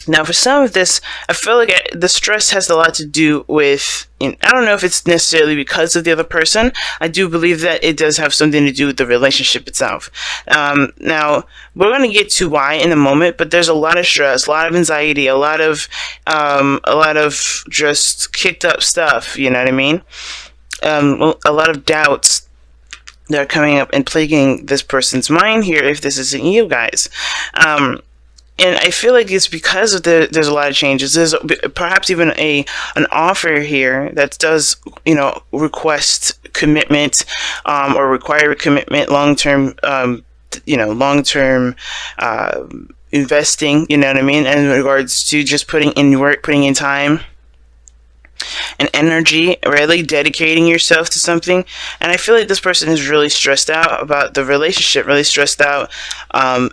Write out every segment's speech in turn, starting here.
Now, for some of this, I feel like the stress has a lot to do with, I don't know if it's necessarily because of the other person. I do believe that it does have something to do with the relationship itself. Now, we're going to get to why in a moment, but there's a lot of stress, a lot of anxiety, a lot of just kicked up stuff, you know what I mean? A lot of doubts that are coming up and plaguing this person's mind here if this isn't you guys. And I feel like it's because of there's a lot of changes. There's perhaps even an offer here that does, request commitment, or require commitment, long-term, long-term, investing, you know what I mean? And in regards to just putting in work, putting in time and energy, really dedicating yourself to something. And I feel like this person is really stressed out about the relationship, really stressed out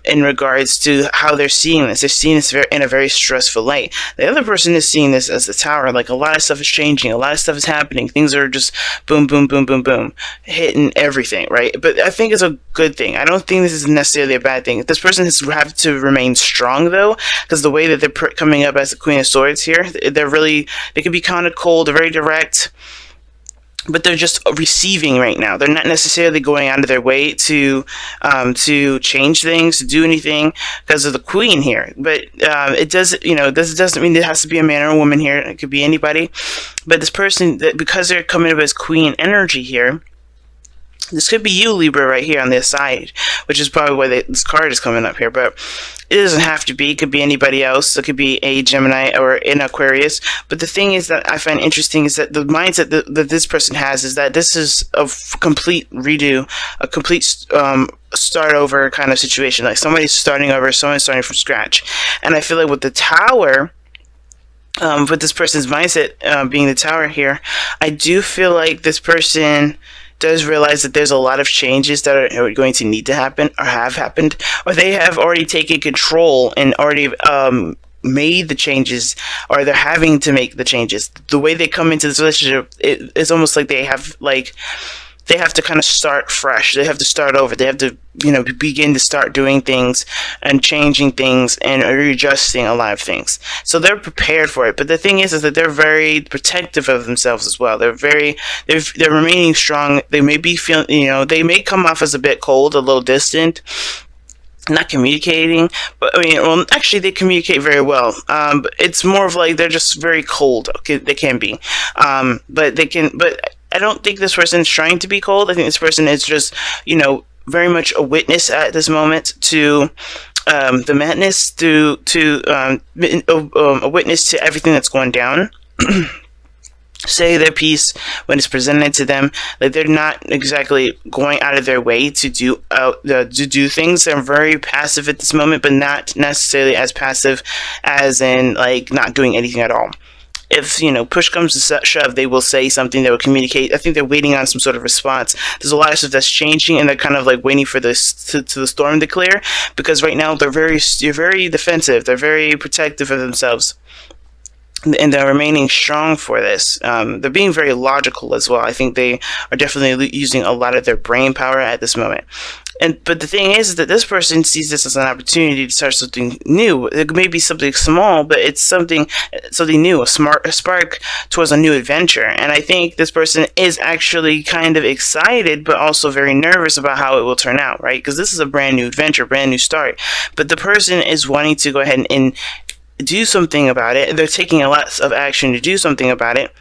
in regards to how they're seeing this. They're seeing this in a very stressful light. The other person is seeing this as the Tower. Like, a lot of stuff is changing, a lot of stuff is happening, things are just boom, boom, boom, boom, boom, hitting everything, right? But I think it's a good thing. I don't think this is necessarily a bad thing. This person has to remain strong, though, because the way that they're coming up as the Queen of Swords here, they can be kind of cold, very direct, but they're just receiving right now. They're not necessarily going out of their way to change things, to do anything because of the Queen here. But it does, this doesn't mean it has to be a man or a woman here. It could be anybody. But this person, because they're coming up as Queen energy here, this could be you, Libra, right here on this side, which is probably why this card is coming up here. But it doesn't have to be. It could be anybody else. It could be a Gemini or an Aquarius. But the thing is that I find interesting is that the mindset that this person has is that this is a complete redo, a complete start over kind of situation. Like, somebody's starting over, someone's starting from scratch. And I feel like with the Tower, with this person's mindset being the Tower here, I do feel like this person does realize that there's a lot of changes that are going to need to happen, or have happened, or they have already taken control and already made the changes, or they're having to make the changes. The way they come into this relationship, it's almost like they have to kind of start fresh. They have to start over. They have to, begin to start doing things and changing things and readjusting a lot of things. So they're prepared for it. But the thing is that they're very protective of themselves as well. They're remaining strong. They may be feeling, they may come off as a bit cold, a little distant, not communicating, but actually they communicate very well. But it's more of like they're just very cold. Okay, they can be, but I don't think this person is trying to be cold. I think this person is just, very much a witness at this moment to the madness, to a witness to everything that's going down. Say their piece when it's presented to them. Like, they're not exactly going out of their way to do things. They're very passive at this moment, but not necessarily as passive as in like not doing anything at all. If push comes to shove, they will say something, they will communicate. I think they're waiting on some sort of response. There's a lot of stuff that's changing, and they're kind of like waiting for this to the storm to clear, because right now they're very defensive. They're very protective of themselves, and they're remaining strong for this. They're being very logical as well. I think they are definitely using a lot of their brain power at this moment. But the thing is that this person sees this as an opportunity to start something new. It may be something small, but it's something new, a spark towards a new adventure. And I think this person is actually kind of excited, but also very nervous about how it will turn out, right? Because this is a brand new adventure, brand new start. But the person is wanting to go ahead and do something about it. They're taking a lot of action to do something about it.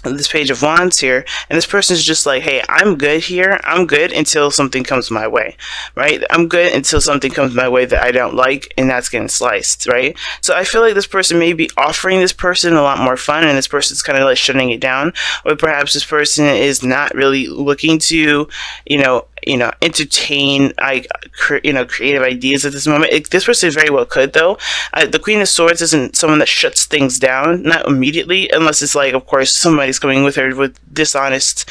This Page of Wands here, and this person's just like, hey, I'm good here. I'm good until something comes my way, right? I'm good until something comes my way that I don't like, and that's getting sliced, right? So I feel like this person may be offering this person a lot more fun, and this person's kind of like shutting it down, or perhaps this person is not really looking to, entertain creative ideas at this moment. This person very well could, though. The Queen of Swords isn't someone that shuts things down, not immediately, unless it's like, of course, somebody's coming with her with dishonesty.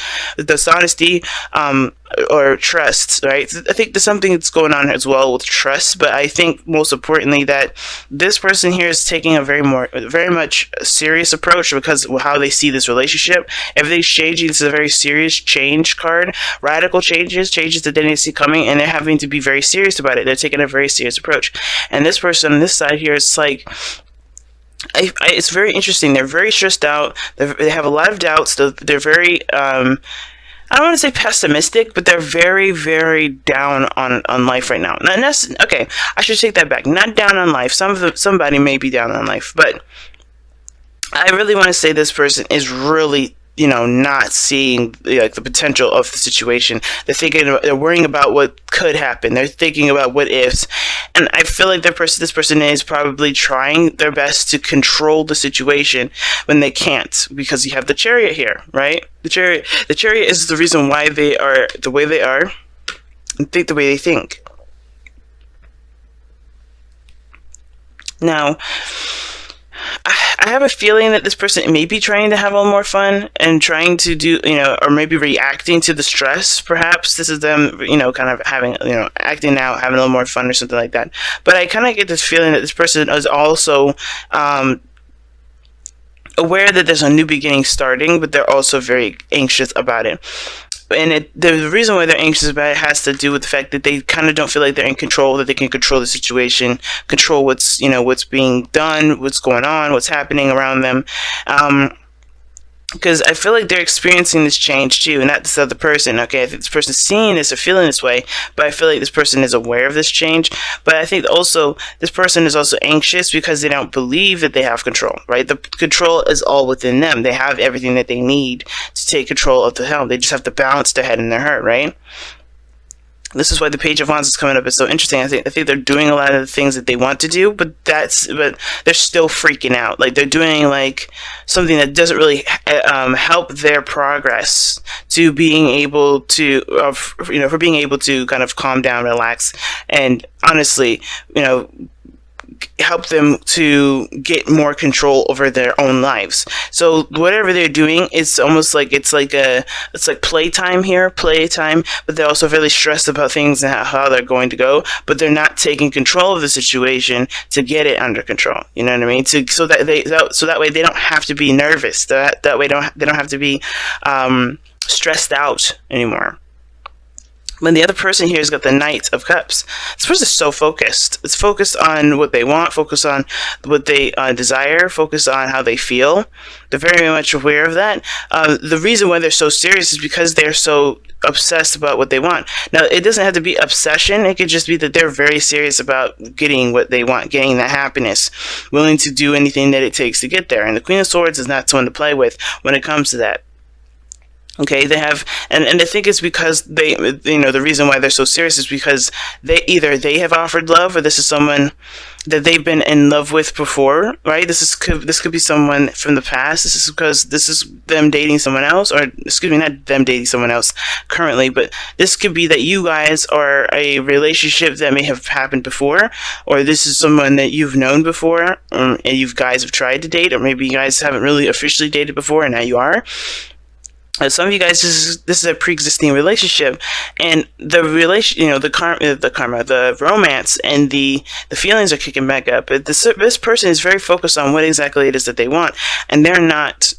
or trust, right? I think there's something that's going on as well with trust, but I think most importantly that this person here is taking a very much serious approach because of how they see this relationship. If they change, this is a very serious change card, radical changes that they didn't see coming, and they're having to be very serious about it. They're taking a very serious approach. And this person on this side here is like, it's very interesting. They're very stressed out. They have a lot of doubts. They're very, I don't want to say pessimistic, but they're very, very down on life right now. Okay, I should take that back. Not down on life. Somebody may be down on life, but I really want to say this person is really, not seeing like the potential of the situation. They're worrying about what could happen. They're thinking about what ifs, and I feel like this person is probably trying their best to control the situation when they can't, because you have the Chariot here, right? The Chariot is the reason why they are the way they are and think the way they think. Now, I have a feeling that this person may be trying to have a little more fun and trying to do, or maybe reacting to the stress. Perhaps this is them, kind of having, acting out, having a little more fun or something like that. But I kind of get this feeling that this person is also aware that there's a new beginning starting, but they're also very anxious about it. And the reason why they're anxious about it has to do with the fact that they kind of don't feel like they're in control, that they can control the situation, control what's being done, what's going on, what's happening around them. Because I feel like they're experiencing this change too, and not this other person. Okay, I think this person's seeing this or feeling this way, but I feel like this person is aware of this change. But I think also this person is also anxious because they don't believe that they have control, right? The control is all within them. They have everything that they need to take control of the helm. They just have to balance their head and their heart, right? This is why the Page of Wands is coming up. It's so interesting. I think they're doing a lot of the things that they want to do, but they're still freaking out. Like they're doing like something that doesn't really help their progress to being able to, for being able to kind of calm down, relax, and honestly, help them to get more control over their own lives. So whatever they're doing, it's almost like it's like playtime, but they're also really stressed about things and how they're going to go, but they're not taking control of the situation to get it under control. You know what I mean? So that way they don't have to be nervous. That way they don't have to be stressed out anymore. When the other person here has got the Knight of Cups, this person is so focused. It's focused on what they want, focused on what they desire, focused on how they feel. They're very much aware of that. The reason why they're so serious is because they're so obsessed about what they want. Now, it doesn't have to be obsession. It could just be that they're very serious about getting what they want, getting that happiness, willing to do anything that it takes to get there. And the Queen of Swords is not someone to play with when it comes to that. Okay, they have, and I think it's because they, the reason why they're so serious is because they have offered love, or this is someone that they've been in love with before, right? This could be someone from the past. This is because this is them dating someone else, or excuse me, not them dating someone else currently, but this could be that you guys are a relationship that may have happened before, or this is someone that you've known before, and you guys have tried to date, or maybe you guys haven't really officially dated before, and now you are. Some of you guys, this is a pre-existing relationship, and the relation, the romance and the feelings are kicking back up. But this person is very focused on what exactly it is that they want, and they're not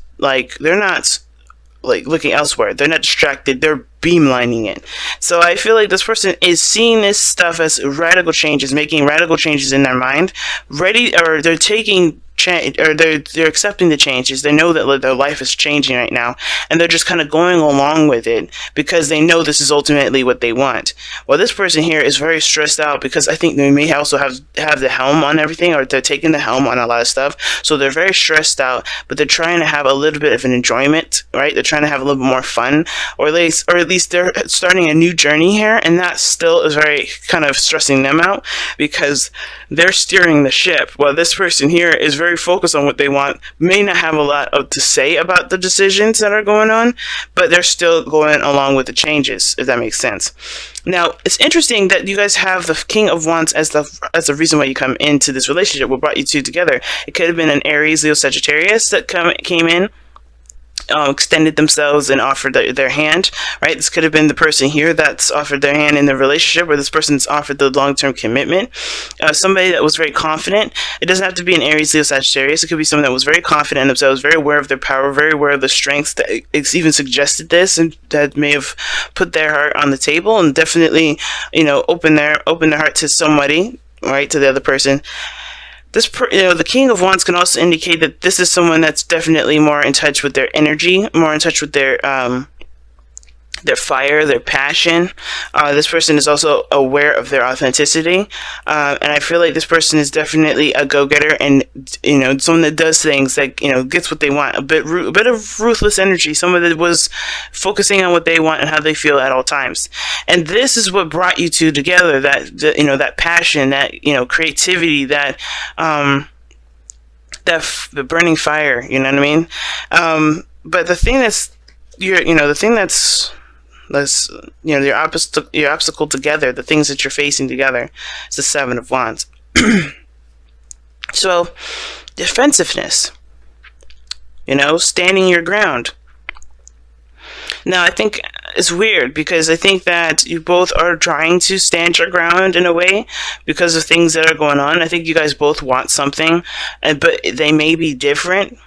looking elsewhere. They're not distracted. They're beamlining it. So I feel like this person is seeing this stuff as radical changes, making radical changes in their mind, they're taking change, or they're accepting the changes. They know that their life is changing right now, and they're just kind of going along with it because they know this is ultimately what they want. Well, this person here is very stressed out because I think they may also have the helm on everything, or they're taking the helm on a lot of stuff. So they're very stressed out, but they're trying to have a little bit of an enjoyment, right? They're trying to have a little bit more fun, or at least they're starting a new journey here, and that still is very kind of stressing them out because they're steering the ship. While this person here is very focused on what they want, may not have a lot to say about the decisions that are going on, but they're still going along with the changes, if that makes sense. Now, it's interesting that you guys have the King of Wands as the reason why you come into this relationship. What brought you two together? It could have been an Aries, Leo, Sagittarius that came in. extended themselves and offered their hand, right? This could have been the person here that's offered their hand in the relationship, or this person's offered the long-term commitment. Somebody that was very confident. It doesn't have to be an Aries, Leo, Sagittarius. It could be someone that was very confident in themselves, very aware of their power, very aware of the strengths that it's even suggested this, and that may have put their heart on the table and definitely, open their heart to somebody, right, to the other person. The King of Wands can also indicate that this is someone that's definitely more in touch with their energy, more in touch with their fire, their passion. This person is also aware of their authenticity, and I feel like this person is definitely a go-getter, and someone that does things that gets what they want. A bit of ruthless energy. Someone that was focusing on what they want and how they feel at all times. And this is what brought you two together. That passion, that creativity, that the burning fire. You know what I mean? But the thing that's your obstacle together, the things that you're facing together, is the Seven of Wands. So, defensiveness, standing your ground. Now, I think it's weird because I think that you both are trying to stand your ground in a way because of things that are going on. I think you guys both want something, but they may be different.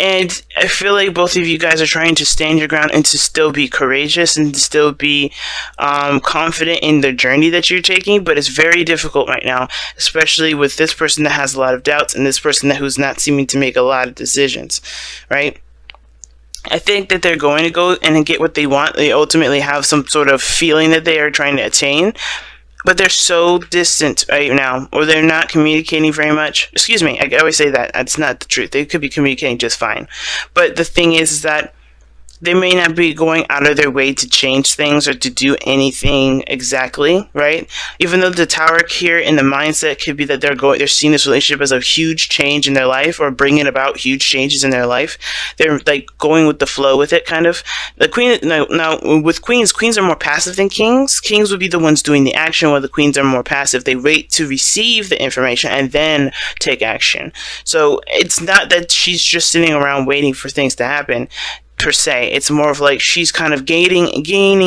And I feel like both of you guys are trying to stand your ground and to still be courageous and to still be confident in the journey that you're taking. But it's very difficult right now, especially with this person that has a lot of doubts and this person who's not seeming to make a lot of decisions, right? I think that they're going to go and get what they want. They ultimately have some sort of feeling that they are trying to attain. But they're so distant right now, or they're not communicating very much. Excuse me, I always say that. That's not the truth. They could be communicating just fine. But the thing is that they may not be going out of their way to change things or to do anything exactly, right? Even though the Tower here in the mindset could be that they're seeing this relationship as a huge change in their life or bringing about huge changes in their life. They're like going with the flow with it, kind of. The Queen, now with queens are more passive than kings. Kings would be the ones doing the action, while the queens are more passive. They wait to receive the information and then take action. So it's not that she's just sitting around waiting for things to happen, per se. It's more of like she's kind of gaining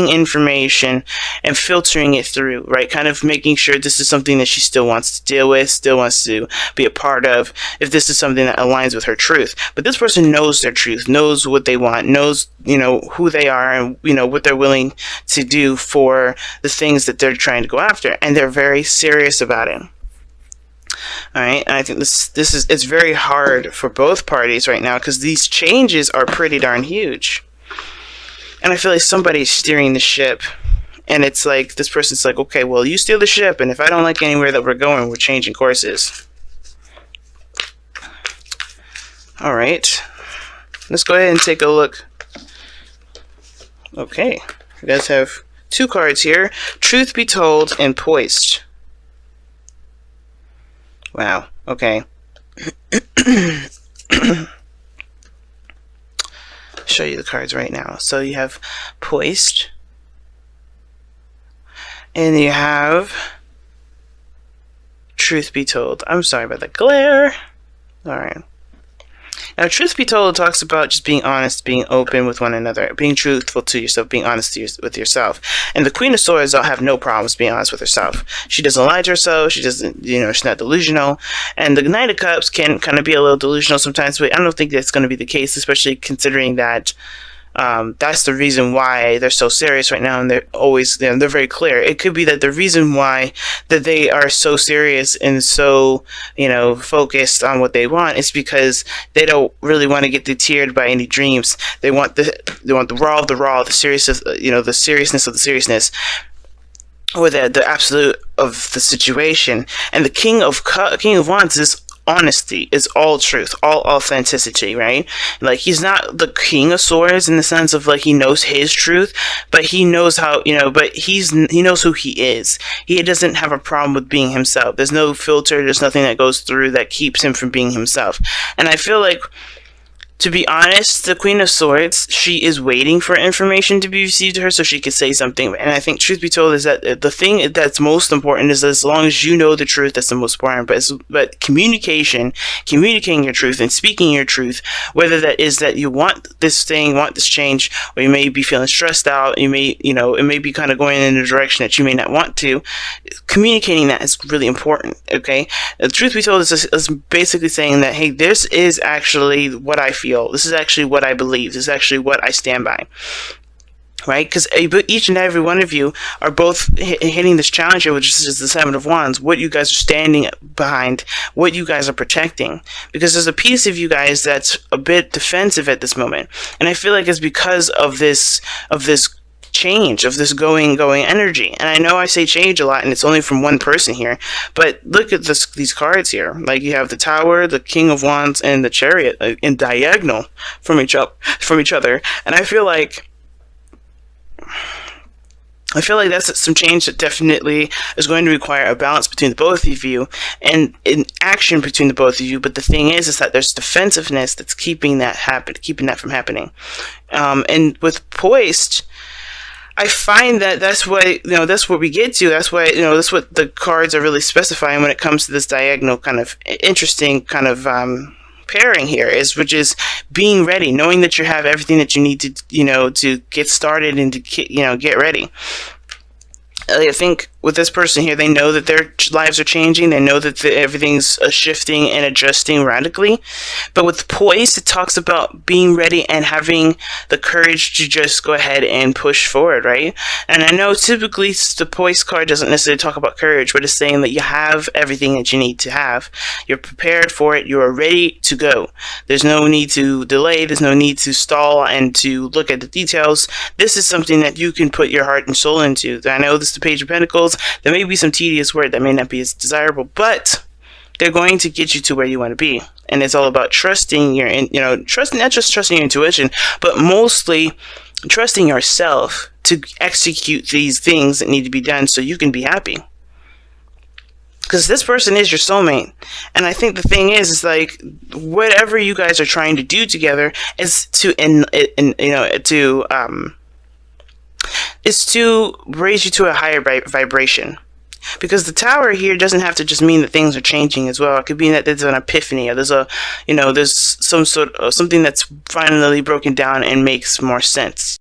information and filtering it through, right? Kind of making sure this is something that she still wants to deal with, still wants to be a part of, if this is something that aligns with her truth. But this person knows their truth, knows what they want, knows, who they are and, what they're willing to do for the things that they're trying to go after. And they're very serious about it. All right, and I think it's very hard for both parties right now because these changes are pretty darn huge. And I feel like somebody's steering the ship, and it's like this person's like, okay, well, you steer the ship, and if I don't like anywhere that we're going, we're changing courses. All right, let's go ahead and take a look. Okay, you guys have two cards here: Truth Be Told and Poised. Wow, okay. Show you the cards right now. So you have Poised, and you have Truth Be Told. I'm sorry about the glare. Alright. Now, Truth Be Told talks about just being honest, being open with one another, being truthful to yourself, being honest with yourself. And the Queen of Swords have no problems being honest with herself. She doesn't lie to herself. She doesn't, she's not delusional. And the Knight of Cups can kind of be a little delusional sometimes, but I don't think that's going to be the case, especially considering that that's the reason why they're so serious right now, and they're always, they're very clear. It could be that the reason why that they are so serious and so, focused on what they want is because they don't really want to get deterred by any dreams. They want the raw of the raw, the seriousness, the seriousness of the seriousness, or the absolute of the situation. And the King of Wands is honesty, is all truth, all authenticity, right? Like, he's not the King of Swords in the sense of like he knows his truth, but he knows how, but he knows who he is. He doesn't have a problem with being himself. There's no filter, there's nothing that goes through that keeps him from being himself. And I feel like To be honest, the Queen of Swords, she is waiting for information to be received to her so she can say something. And I think, truth be told, is that the thing that's most important is, as long as you know the truth, that's the most important. But communication, communicating your truth and speaking your truth, whether that is that you want this thing, want this change, or you may be feeling stressed out, it may be kind of going in a direction that you may not want to, communicating that is really important, okay? The truth be told is basically saying that, hey, this is actually what I feel. This is actually what I believe. This is actually what I stand by. Right? Because each and every one of you are both hitting this challenge here, which is the Seven of Wands. What you guys are standing behind, what you guys are protecting. Because there's a piece of you guys that's a bit defensive at this moment. And I feel like it's because of this change, of this going energy. And I know I say change a lot, and it's only from one person here, but look at these cards here. Like, you have the Tower, the King of Wands, and the Chariot in diagonal from each other. And I feel like that's some change that definitely is going to require a balance between the both of you and an action between the both of you. But the thing is that there's defensiveness that's keeping that from happening. And with Poised, I find that that's what we get to. That's why, that's what the cards are really specifying when it comes to this diagonal kind of interesting kind of pairing here, which is being ready, knowing that you have everything that you need to get started and to get ready. I think with this person here, they know that their lives are changing. They know that everything's shifting and adjusting radically. But with Poised, it talks about being ready and having the courage to just go ahead and push forward, right? And I know typically the Poised card doesn't necessarily talk about courage, but it's saying that you have everything that you need to have. You're prepared for it. You are ready to go. There's no need to delay. There's no need to stall and to look at the details. This is something that you can put your heart and soul into. I know this is the Page of Pentacles. There may be some tedious work that may not be as desirable, but they're going to get you to where you want to be. And it's all about trusting not just trusting your intuition, but mostly trusting yourself to execute these things that need to be done so you can be happy. Because this person is your soulmate. And I think the thing is like, whatever you guys are trying to do together is to raise you to a higher vibration. Because the Tower here doesn't have to just mean that things are changing as well. It could mean that there's an epiphany, or there's some sort of something that's finally broken down and makes more sense.